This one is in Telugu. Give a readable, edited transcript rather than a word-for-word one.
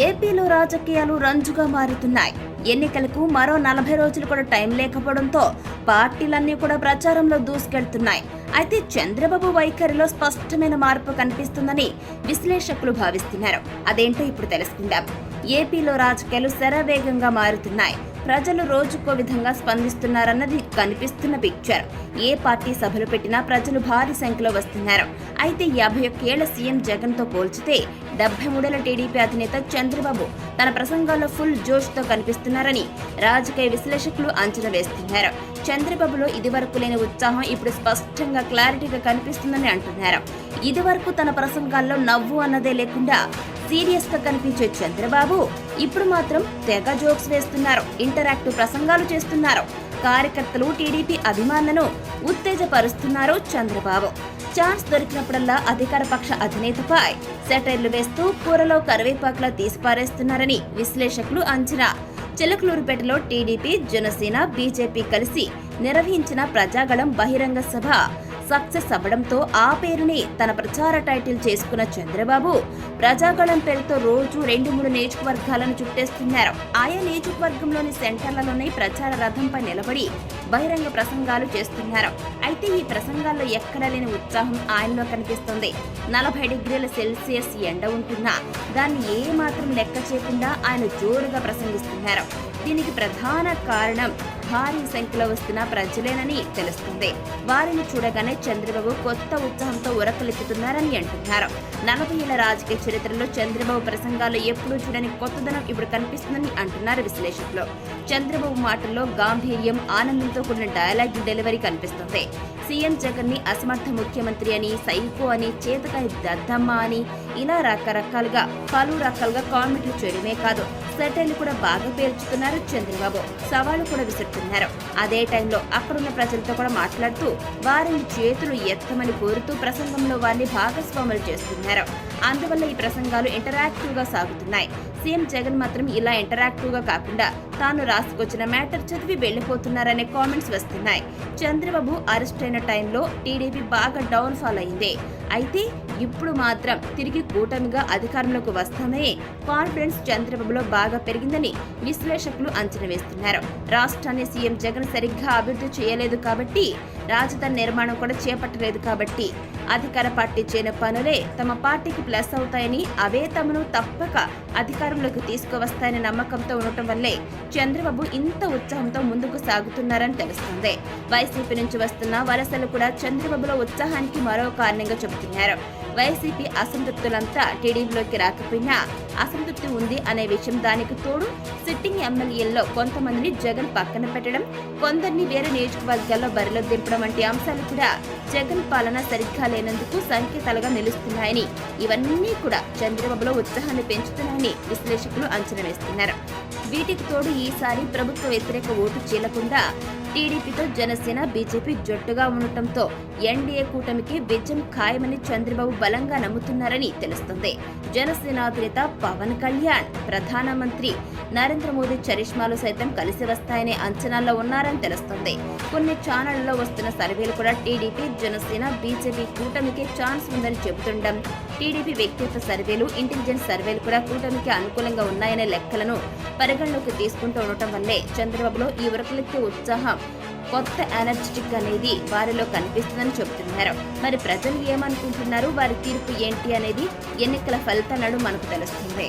ఏపీలో రాజకీయాలు రంజుగా మారుతున్నాయి. ఎన్నికలకు మరో 40 రోజులు కూడా టైం లేకపోవడంతో పార్టీలన్నీ కూడా ప్రచారంలో దూసుకెళ్తున్నాయి. అయితే చంద్రబాబు వైఖరిలో స్పష్టమైన మార్పు కనిపిస్తుందని విశ్లేషకులు భావిస్తున్నారు. అదేంటో ఇప్పుడు తెలుసుకుందాం. ఏపీలో రాజకీయాలు శరవేగంగా మారుతున్నాయి. ప్రజలు రోజుకో విధంగా స్పందిస్తున్నారన్నది కనిపిస్తున్న పిక్చర్. ఏ పార్టీ సభలు పెట్టినా ప్రజలు భారీ సంఖ్యలో వస్తున్నారు. అయితే 51 ఏళ్ల సీఎం జగన్ తో పోల్చితే 73 ఏళ్ల టీడీపీ అధినేత చంద్రబాబు తన ప్రసంగాల్లో ఫుల్ జోష్ తో కనిపిస్తున్నారని రాజకీయ విశ్లేషకులు అంచనా వేస్తున్నారు. చంద్రబాబులో ఇదివరకు లేని ఉత్సాహం ఇప్పుడు స్పష్టంగా క్లారిటీగా కనిపిస్తుందని అంటున్నారు. ఇదివరకు తన ప్రసంగాల్లో నవ్వు అన్నదే లేకుండా సీరియస్ గా కనిపించే చంద్రబాబు ఇప్పుడు మాత్రం తెగ జోక్స్ వేస్తున్నారు. ఇంటరాక్టివ్ ప్రసంగాలు చేస్తున్నారు. కార్యకర్తలు, టీడీపీ అభిమానులను ఉత్తేజపరుస్తున్నారు చంద్రబాబు. ఛాన్స్ దొరికినప్పుడల్లా అధికార పక్ష అధినేతపై సెటైర్లు వేస్తూ కూరలో కరివేపాకులా తీసిపారేస్తున్నారని విశ్లేషకులు అంచనా. చిలకలూరుపేటలో టీడీపీ, జనసేన, బీజేపీ కలిసి నిర్వహించిన ప్రజాగళం బహిరంగ సభ సక్సెస్ అవ్వడంతో ఆ పేరుని తన ప్రచార టైటిల్ చేసుకున్న చంద్రబాబు ప్రజాగళం పేరుతో రోజు 2-3 నియోజకవర్గాలను చుట్టేస్తున్నారు. ఆయా నియోజకవర్గంలోని సెంటర్లలోనే ప్రచార రథంపై నిలబడి బహిరంగ ప్రసంగాలు చేస్తున్నారు. అయితే ఈ ప్రసంగాల్లో ఎక్కడా లేని ఉత్సాహం ఆయనలో కనిపిస్తుంది. 40 డిగ్రీల సెల్సియస్ ఎండ ఉంటున్నా దాన్ని ఏ మాత్రం లెక్క చేయకుండా ఆయన జోరుగా ప్రసంగిస్తున్నారు. దీనికి ప్రధాన కారణం భారీ సంఖ్యలో వస్తున్న ప్రజలేనని తెలుస్తుంది. వారిని చూడగానే చంద్రబాబు కొత్త ఉత్సాహంతో ఉరకలెత్తుతున్నారని అంటున్నారు. 40 ఏళ్ల రాజకీయ చరిత్రలో చంద్రబాబు ప్రసంగాలు ఎప్పుడూ చూడని కొత్తదనం ఇప్పుడు కనిపిస్తుందని అంటున్నారు విశ్లేషకులు. చంద్రబాబు మాటల్లో గాంభీర్యం, ఆనందంతో కూడిన డైలాగ్ డెలివరీ కనిపిస్తుంది. సీఎం జగన్ ని అసమర్థ ముఖ్యమంత్రి అని, సైకో అని, చేతకాయ దద్దమ్మ అని ఇలా పలు రకాలుగా కామెంట్లు చేయడమే కాదు, సెటైర్లు కూడా బాగా పేర్చుతున్నారు చంద్రబాబు. సవాళ్లు కూడా విసురుతున్నారు. అదే టైంలో అక్కడున్న ప్రజలతో కూడా మాట్లాడుతూ వారిని చేతులు ఎత్తమని కోరుతూ ప్రసంగంలో వారిని భాగస్వాములు చేస్తున్నారు. అందువల్ల ఈ ప్రసంగాలు ఇంటరాక్టివ్ గా సాగుతున్నాయి. సీఎం జగన్ మాత్రం ఇలా ఇంటరాక్టివ్ గా కాకుండా తాను రాసుకొచ్చిన మ్యాటర్ చదివి వెళ్లిపోతున్నారనే కామెంట్స్ వస్తున్నాయి. చంద్రబాబు అరెస్ట్ అయిన టైంలో టీడీపీ బాగా డౌన్ ఫాల్ అయింది. అయితే ఇప్పుడు మాత్రం తిరిగి కూటమిగా అధికారంలోకి వస్తామని కాన్ఫిడెన్స్ చంద్రబాబులో బాగా పెరిగిందని విశ్లేషకులు అంచనా వేస్తున్నారు. రాష్ట్రాన్ని సీఎం జగన్ సరిగ్గా అభివృద్ధి చేయలేదు కాబట్టి, రాజధాని నిర్మాణం కూడా చేపట్టలేదు కాబట్టి, అధికార పార్టీ చేయని పనులే తమ పార్టీకి ప్లస్ అవుతాయని, అవే తమను తప్పక అధికారంలోకి తీసుకువస్తాయనే నమ్మకంతో ఉండటం వల్లే చంద్రబాబు ఇంత ఉత్సాహంతో ముందుకు సాగుతున్నారని తెలుస్తుంది. వైసీపీ నుంచి వస్తున్న వలసలు కూడా చంద్రబాబులో ఉత్సాహానికి మరో కారణంగా చెబుతున్నారు. వైసీపీ అసంతృప్తులంతా టీడీపీలోకి రాకపోయినా అసంతృప్తి ఉంది అనే విషయం, దానికి తోడు సిట్టింగ్ ఎమ్మెల్యేల్లో కొంతమందిని జగన్ పక్కన పెట్టడం, కొందరిని వేరే నియోజకవర్గాల్లో బరిలో దింపడం వంటి అంశాలు కూడా జగన్ పాలన సరిగ్గా లేనందుకు సంకేతాలుగా నిలుస్తున్నాయని, ఇవన్నీ కూడా చంద్రబాబులో ఉత్సాహాన్ని పెంచుతున్నాయని విశ్లేషకులు అంచనా వేస్తున్నారు. వీటికి తోడు ఈసారి ప్రభుత్వ వ్యతిరేక ఓటు చీలకుండా టీడీపీతో జనసేన, బీజేపీ జట్టుగా ఉండటంతో ఎన్డీఏ కూటమికి విజయం ఖాయమని చంద్రబాబు బలంగా నమ్ముతున్నారని తెలుస్తుంది. జనసేన అధినేత పవన్ కళ్యాణ్, ప్రధానమంత్రి నరేంద్ర మోదీ చరిష్మాలు సైతం కలిసి వస్తాయనే అంచనాల్లో ఉన్నారని తెలుస్తుంది. కొన్ని ఛానళ్లలో వస్తున్న సర్వేలు కూడా టీడీపీ, జనసేన, బీజేపీ కూటమికి ఛాన్స్ ఉందని చెబుతుండడం, టీడీపీ వ్యక్తిగత సర్వేలు, ఇంటెలిజెన్స్ సర్వేలు కూడా కూటమికి అనుకూలంగా ఉన్నాయనే లెక్కలను పరిగణలోకి తీసుకుంటూ ఉండటం వల్లే చంద్రబాబులో ఈ ఉరకలెత్తే ఉత్సాహం, కొత్త ఎనర్జెటిక్ అనేది వారిలో కనిపిస్తుందని చెబుతున్నారు. మరి ప్రజలు ఏమనుకుంటున్నారు, వారి తీర్పు ఏంటి అనేది ఎన్నికల ఫలితాలను మనకు తెలుస్తుంది.